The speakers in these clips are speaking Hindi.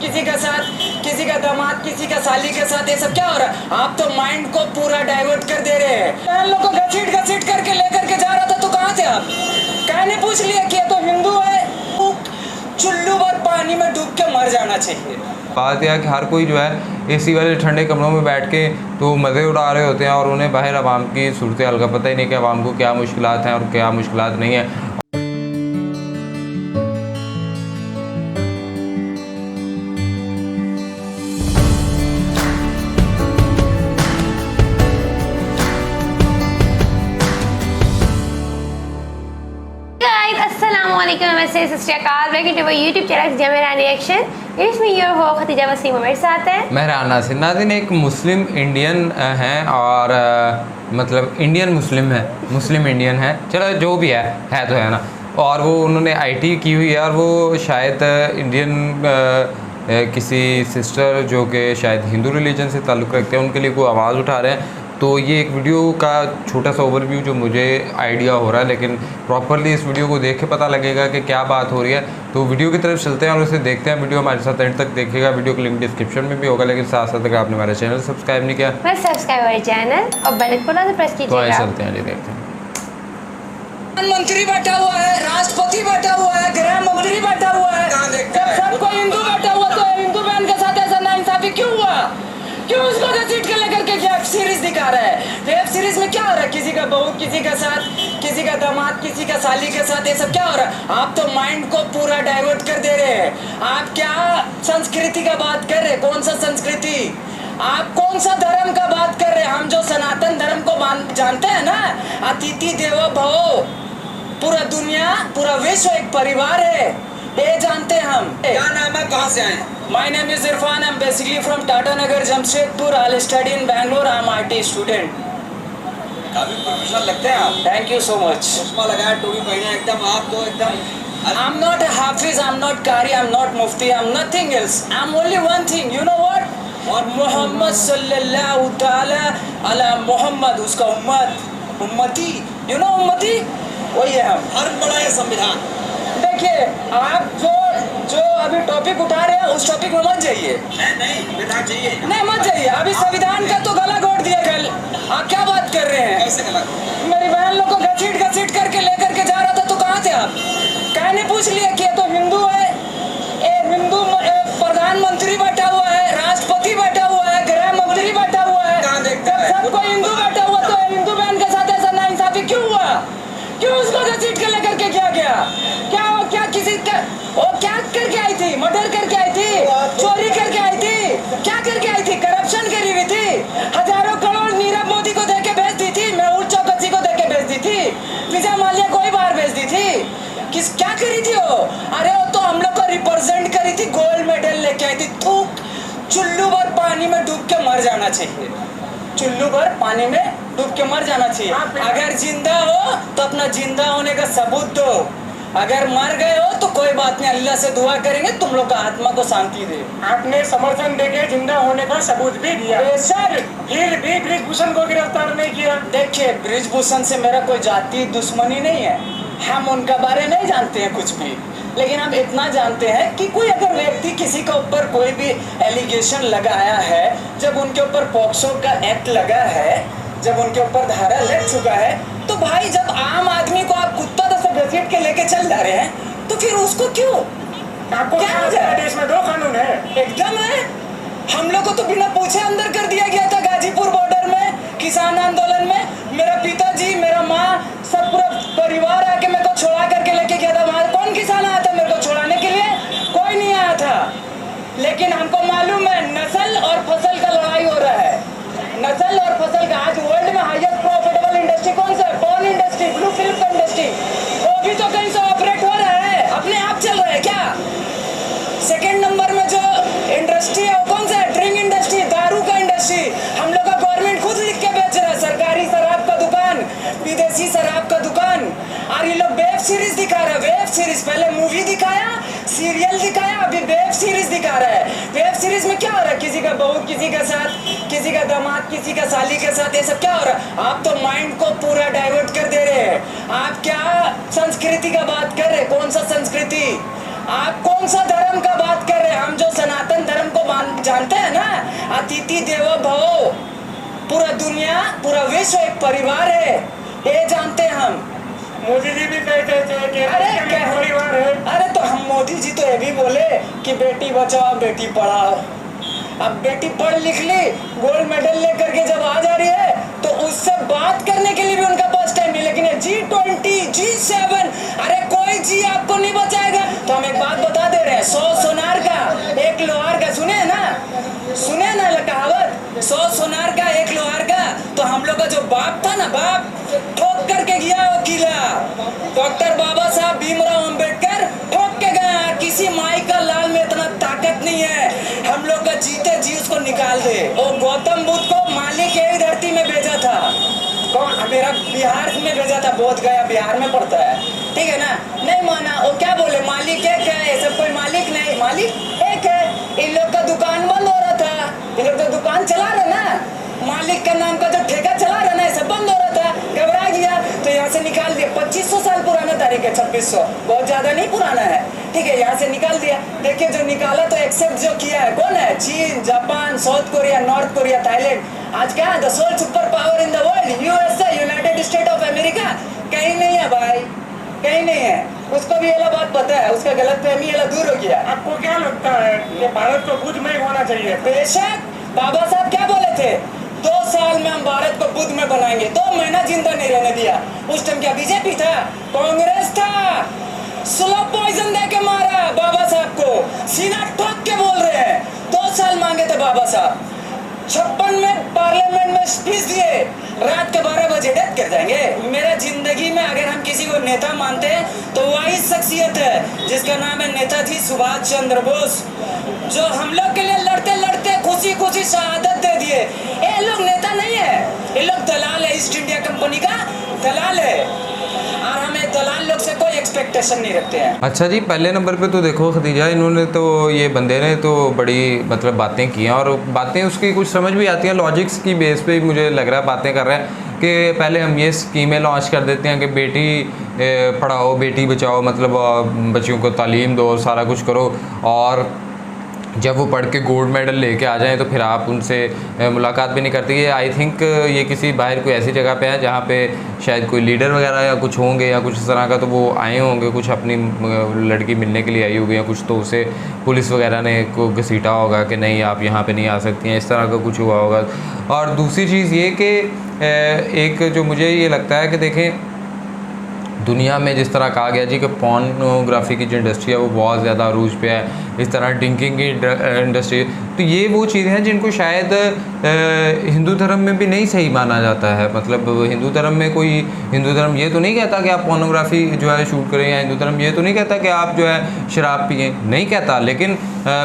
किसी का साथ, किसी का दामाद, किसी का साली के साथ, ये सब क्या हो रहा है? आप तो माइंड को पूरा डाइवर्ट कर दे रहे हैं। बहन लोग को घसीट घसीट करके लेकर के जा रहा था, तो कहाँ थे आप? कहने पूछ लिया कि ये तो हिंदू है। चुल्लू भर पानी में डूब के मर जाना चाहिए। बात यह है कि हर कोई जो है एसी वाले ठंडे कमरों में बैठ के तो मज़े उड़ा रहे होते हैं और उन्हें बाहर आवाम की सूरत हाल का पता ही नहीं कि आवाम को क्या मुश्किलात हैं और क्या मुश्किलात नहीं है। यूट्यूब चैनल जमेरा रिएक्शन, इसमें योर हो खतीजा वसीम मेरे साथ है मेहरान नासिर। नाज़रीन एक मुस्लिम इंडियन हैं और मतलब इंडियन मुस्लिम है, मुस्लिम इंडियन है, चलो जो भी है तो है ना। और वो उन्होंने आईटी की हुई है और वो शायद इंडियन किसी सिस्टर जो कि शायद हिंदू रिलीजन से ताल्लुक़ रखते हैं उनके लिए कोई आवाज़ उठा रहे हैं। तो ये एक वीडियो का छोटा सा ओवरव्यू जो मुझे आइडिया हो रहा है, लेकिन प्रॉपरली इस वीडियो को देख के पता लगेगा कि क्या बात हो रही है। तो वीडियो की तरफ चलते हैं और उसे देखते हैं। वीडियो हमारे साथ एंड तक देखिएगा। वीडियो का लिंक डिस्क्रिप्शन में भी होगा, लेकिन साथ साथ अगर आपने हमारा चैनल सब्सक्राइब नहीं किया, बस सब्सक्राइब हमारे चैनल और बेल आइकन प्रेस कीजिएगा। तो आइए चलते हैं, देखते हैं। प्रधानमंत्री बैठा हुआ है, राष्ट्रपति बैठा हुआ है, गृह मंत्री बैठा हुआ है, सबको हिंदू बैठा हुआ, तो हिंदू बहन के साथ ऐसा नाइंसाफी क्यों हुआ? क्यों उसको घसीट के लेकर के वेब सीरीज दिखा रहा है? वेब सीरीज में क्या हो रहा है? किसी का बहू किसी का साथ, किसी का दामाद किसी का साली के साथ, ये सब क्या हो रहा है? आप तो माइंड को पूरा डाइवर्ट कर दे रहे हैं। आप क्या संस्कृति का बात कर रहे हैं? कौन सा संस्कृति? आप कौन सा धर्म का बात कर रहे हैं? हम जो सनातन धर्म को जानते हैं ना, अतिथि देवो भव, पूरा दुनिया पूरा विश्व एक परिवार है, ये जानते हैं हम। क्या नाम है, कहाँ से आए? My name is Irfan. I'm basically from Tata Nagar, Jamshedpur. I'll study in Bangalore. I'm IT student. काफी प्रोफेशनल लगते हैं आप। Thank you so much. चश्मा लगाया, टोपी पहने, एकदम आप तो एकदम। I'm not a Hafiz. I'm not Qari. I'm not Mufti. I'm nothing else. I'm only one thing. You know what? Muhammad sallallahu ta'ala ala Muhammad. उसका उम्मती. You know उम्मती? वही है हम। हर बड़ा ये संविधान। देखिए, आप जो अभी टॉपिक उठा रहे हैं उस टॉपिक में मत जाइए। नहीं संविधान चाहिए। नहीं मत जाइए। अभी संविधान का तो गला घोट दिया कल। आप क्या बात कर रहे हैं? कैसे गला? मेरी बहन लोग को घसीट घसीट करके लेकर के जा रहा था, तो कहाँ थे आप? कहने पूछ लिया कि ये तो हिंदू है। हिंदू प्रधानमंत्री बैठा हुआ है, राष्ट्रपति बैठा हुआ है, गृह मंत्री बैठा हुआ है, सबको हिंदू बैठा हुआ, तो हिंदू बहन के साथ ऐसा नाइंसाफी क्यों हुआ? क्यों उसको घसीट के लेकर के क्या गया? क्या किसी का वो क्या करके आई थी? मर्डर करके आई थी, चोरी करके आई थी, क्या करके आई थी? करप्शन करी हुई थी, हजारों करोड़ नीरव मोदी को देके भेज दी थी, मेहुल चौकसी को देके भेज दी थी, विजय माल्या को ही बाहर भेज दी थी। क्या करी थी वो? अरे वो तो हम लोग को रिप्रेजेंट करी थी, गोल्ड मेडल लेके आई थी। थूक, चुल्लू भर पानी में डूब के मर जाना चाहिए। चुल्लू भर पानी में डूब के मर जाना चाहिए। अगर जिंदा हो तो अपना जिंदा होने का सबूत दो, अगर मर गए हो तो कोई बात नहीं, अल्लाह से दुआ करेंगे तुम लोग का आत्मा को शांति दे। आपने समर्थन देके जिंदा होने का सबूत भी दिया, सर फिर भी ब्रिजभूषण को गिरफ्तार नहीं किया। देखिए, ब्रिजभूषण से मेरा कोई जाति दुश्मनी नहीं है, हम उनका बारे नहीं जानते हैं कुछ भी, लेकिन हम इतना जानते हैं कि कोई अगर व्यक्ति किसी के ऊपर कोई भी एलिगेशन लगाया है, जब उनके ऊपर पॉक्सो का एक्ट लगा है, जब उनके ऊपर धारा लग चुका है, तो भाई जब आम आदमी को आप कुत्ता घसीट के लेके चल जा रहे हैं, तो फिर उसको क्यों? आपको क्या देश में 2 कानून है? एकदम है। हम लोग को तो बिना पूछे अंदर कर दिया गया था गाजीपुर बॉर्डर में, किसान आंदोलन में। मेरा पिताजी, मेरा माँ, सब पूरा परिवार आके मेरे को छोड़ा करके लेके गया था। वहां कौन किसान आया था मेरे को छोड़ाने के लिए? कोई नहीं आया था। लेकिन हमको मालूम है नस्ल और फसल का लड़ाई हो रहा है। नस्ल और फसल का आज वर्ल्ड में हाईएस्ट प्रॉफिटेबल इंडस्ट्री कौन सा है? पॉर्न इंडस्ट्री, ब्लू फिल्म का इंडस्ट्री। वो भी तो कहीं से ऑपरेट हो रहा है, अपने आप चल रहा है क्या? सेकंड नंबर में जो इंडस्ट्री है वो कौन सा है? ड्रिंक इंडस्ट्री, दारू का इंडस्ट्री। हम लोग का गवर्नमेंट खुद लिख के बेच रहा है, सरकारी शराब का दुकान, विदेशी शराब का दुकान। और ये लोग वेब सीरीज दिखा रहा है, वेब सीरीज। पहले मूवी दिखाया, सीरियल दिखाया, अभी वेब सीरीज दिखा रहा है। वेब सीरीज में क्या हो रहा है? किसी का बहू किसी का साथ, किसी का दामाद किसी का साली के साथ, ये सब क्या हो रहा है? आप तो माइंड को पूरा डाइवर्ट कर दे रहे हैं। आप क्या संस्कृति का बात कर रहे हैं? कौन सा संस्कृति? आप कौन सा धर्म का बात कर रहे हैं? हम जो सनातन जानते हैं ना, अतिथि देवो भव, पूरा दुनिया पूरा विश्व एक परिवार है, ये जानते हैं हम। मोदी जी भी कहते थे कि अरे ये क्या परिवार है। अरे तो हम मोदी जी तो ये भी बोले कि बेटी बचाओ बेटी पढ़ाओ। अब बेटी पढ़ लिख ली, गोल्ड मेडल लेकर के जब आ जा रही है तो उससे बात करने के लिए भी उनका पास टाइम नहीं। लेकिन G20 G7, अरे कोई जी आपको नहीं बचाएगा। तो हम एक बात बता दे रहे हैं, 100 सोनार का 1 लोहार का, सुने ना कहावत, 100 सोनार का 1 लोहार का। तो हम लोग का जो बाप था ना, बाप ठोक करके गया वो किला, डॉक्टर बाबा साहब भीमराव अंबेडकर ठोक के गया। किसी माई का लाल में इतना ताकत नहीं है हम लोग का जीते जी उसको निकाल दे। और गौतम बुद्ध को मालिक यही धरती में भेजा था, कौन, मेरा बिहार में भेजा था, बोध गया बिहार में पड़ता है, ठीक है ना। नहीं माना, वो क्या बोले, मालिक एक है, सब कोई मालिक नहीं, मालिक एक है। इन लोग का दुकान बंद हो रहा था, इन लोग तो दुकान चला रहे ना, मालिक का नाम का जो ठेका चला रहा ना, सब बंद हो रहा था, घबरा गया तो यहाँ से निकाल दिया। 2500 साल पुराना तारीख है, 2600, बहुत ज्यादा नहीं पुराना है, ठीक है, यहाँ से निकाल दिया। देखिए जो निकाला तो एक्सेप्ट जो किया है कौन है, चीन, Japan, South Korea, North Korea, Thailand. आज क्या है, the sole super power in the world, USA, United State of America, कहीं नहीं है भाई, कहीं नहीं है। उसको भी ये बात पता है, उसका गलत फहमी ये दूर हो गया। आपको क्या लगता है कि भारत को बुद्धमय होना चाहिए? बेशक, बाबा साहब क्या बोले थे, 2 साल में हम भारत को बुद्ध में बनाएंगे। 2 महीना जिंदा नहीं रहने दिया। उस टाइम क्या बीजेपी था, कांग्रेस था, स्लो पॉइजन दे के मारा बाबा साहब को, सीना ठोक के बोल रहे हैं। 2 साल मांगे थे बाबा साहब, 56 में पार्लियामेंट में स्पीच दिए, रात के 12 बजे डेथ कर जाएंगे। मेरा जिंदगी में अगर हम किसी को नेता मानते हैं तो वही शख्सियत है जिसका नाम है नेताजी सुभाष चंद्र बोस, जो हम लोग के लिए लड़ते लड़ते खुशी खुशी शहादत दे दिए। ये लोग नेता नहीं है, ये लोग दलाल है, ईस्ट इंडिया कंपनी का दलाल है, और हमें दलाल लोग से कोई एक्सपेक्टेशन नहीं रखते हैं। अच्छा जी, पहले नंबर पे तो देखो खदीजा, इन्होंने तो, ये बंदे ने तो बड़ी मतलब बातें की हैं, और बातें उसकी कुछ समझ भी आती हैं, लॉजिक्स की बेस पे मुझे लग रहा है बातें कर रहे हैं कि पहले हम ये स्कीमें लॉन्च कर देते हैं कि बेटी पढ़ाओ बेटी बचाओ, मतलब बच्चियों को तालीम दो, सारा कुछ करो, और जब वो पढ़ के गोल्ड मेडल लेके आ जाएं तो फिर आप उनसे मुलाकात भी नहीं करती। ये आई थिंक ये किसी बाहर कोई ऐसी जगह पे है जहाँ पे शायद कोई लीडर वगैरह या कुछ होंगे या कुछ इस तरह का, तो वो आए होंगे, कुछ अपनी लड़की मिलने के लिए आई होगी, या कुछ तो उसे पुलिस वगैरह ने को घसीटा होगा कि नहीं आप यहाँ पे नहीं आ सकती हैं, इस तरह का कुछ हुआ होगा। और दूसरी चीज़ ये कि एक जो मुझे ये लगता है कि देखें, दुनिया में जिस तरह कहा गया जी कि पोर्नोग्राफी की जो इंडस्ट्री है वो बहुत ज़्यादा अरूज पे है, इस तरह ड्रिंकिंग की इंडस्ट्री, तो ये वो चीज़ें हैं जिनको शायद हिंदू धर्म में भी नहीं सही माना जाता है। मतलब हिंदू धर्म में कोई, हिंदू धर्म ये तो नहीं कहता कि आप पोर्नोग्राफी जो है शूट करें, या हिंदू धर्म ये तो नहीं कहता कि आप जो है शराब पिएं, नहीं कहता। लेकिन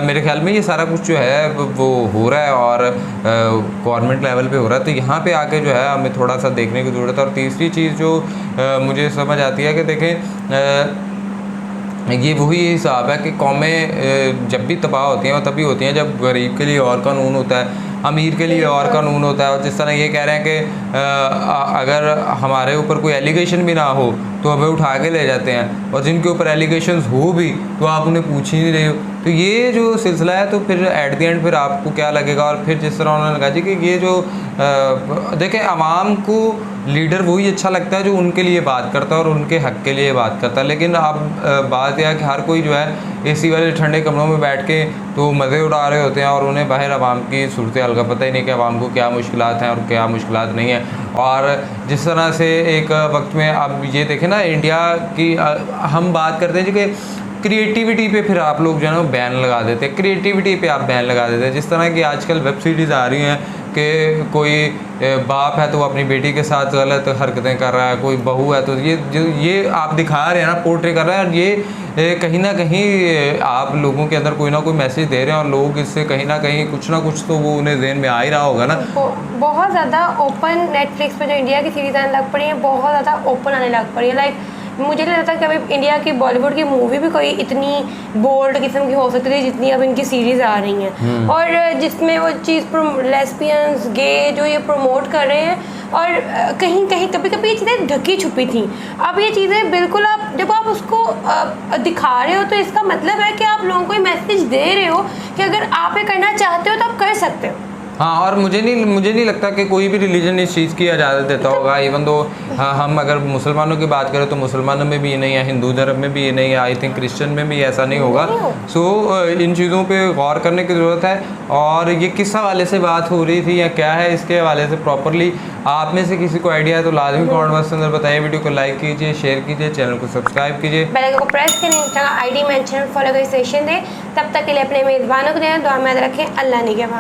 मेरे ख्याल में ये सारा कुछ जो है वो हो रहा है, और गवर्नमेंट लेवल पे हो रहा है, तो यहाँ पे आके जो है हमें थोड़ा सा देखने की ज़रूरत है। और तीसरी चीज़ जो मुझे समझ आती है कि देखें, ये वही हिसाब है कि कौमें जब भी तबाह होती हैं वो तभी होती हैं जब गरीब के लिए और कानून होता है, अमीर के लिए और कानून होता है। और जिस तरह ये कह रहे हैं कि अगर हमारे ऊपर कोई एलिगेशन भी ना हो तो हमें उठा के ले जाते हैं, और जिनके ऊपर एलिगेशंस हो भी तो आप उन्हें पूछ ही नहीं रहे हो। तो ये जो सिलसिला है, तो फिर एट द एंड फिर आपको क्या लगेगा। और फिर जिस तरह उन्होंने कहा जी कि ये जो देखें, आवाम को लीडर वही अच्छा लगता है जो उनके लिए बात करता है और उनके हक़ के लिए बात करता है। लेकिन अब बात यह है कि हर कोई जो है एसी वाले ठंडे कमरों में बैठ के तो मज़े उड़ा रहे होते हैं, और उन्हें बाहर आवाम की सूरत हाल का पता ही नहीं कि आवाम को क्या मुश्किलात हैं और क्या मुश्किलात नहीं है। और जिस तरह से एक वक्त में अब ये देखें ना, इंडिया की हम बात करते हैं जी कि क्रिएटिविटी पे फिर आप लोग जो है ना बैन लगा देते हैं, क्रिएटिविटी पे आप बैन लगा देते हैं। जिस तरह की आजकल वेब सीरीज़ आ रही हैं कि कोई बाप है तो वो अपनी बेटी के साथ गलत हरकतें कर रहा है, कोई बहू है तो ये आप दिखा रहे हैं ना, पोर्ट्रे कर रहा है, और ये कहीं ना कहीं आप लोगों के अंदर कोई ना कोई मैसेज दे रहे हैं, और लोग इससे कहीं ना कहीं कुछ ना कुछ तो वो उन्हें ज़हन में आ ही रहा होगा ना। बहुत ज़्यादा ओपन नेटफ्लिक्स पे जो इंडिया की सीरीज़ आने लग पड़ी है, बहुत ज़्यादा ओपन आने लग पड़ी है। लाइक मुझे नहीं लगता कि अभी इंडिया की बॉलीवुड की मूवी भी कोई इतनी बोल्ड किस्म की हो सकती थी जितनी अब इनकी सीरीज़ आ रही हैं, और जिसमें वो चीज़ लेस्बियंस, गे जो ये प्रमोट कर रहे हैं, और कहीं कहीं कभी कभी ये चीज़ें ढकी छुपी थी। अब ये चीज़ें बिल्कुल आप जब आप उसको दिखा रहे हो तो इसका मतलब है कि आप लोगों को मैसेज दे रहे हो कि अगर आप ये करना चाहते हो तो आप कर सकते हो। हाँ, और मुझे नहीं लगता कि कोई भी रिलीजन इस चीज़ की इजाज़त देता होगा। इवन दो हम अगर मुसलमानों की बात करें तो मुसलमानों में भी ये नहीं है, हिंदू धर्म में भी ये नहीं है, आई थिंक क्रिश्चियन में भी ऐसा नहीं होगा। सो इन चीज़ों पे गौर करने की ज़रूरत है। और ये किस हवाले से बात हो रही थी या क्या है, इसके हवाले से प्रॉपरली आप में से किसी को आइडिया है तो लाजमी कमेंट बॉक्स के अंदर बताइए। वीडियो को लाइक कीजिए, शेयर कीजिए, चैनल को सब्सक्राइब कीजिए, बेल आइकन को प्रेस करें, इंस्टाग्राम ID मेंशन फॉलो करें, सेशन दें। तब तक के लिए अपने मेज़बानों को दें, दुआ में याद रखें। अल्लाह निगहबान।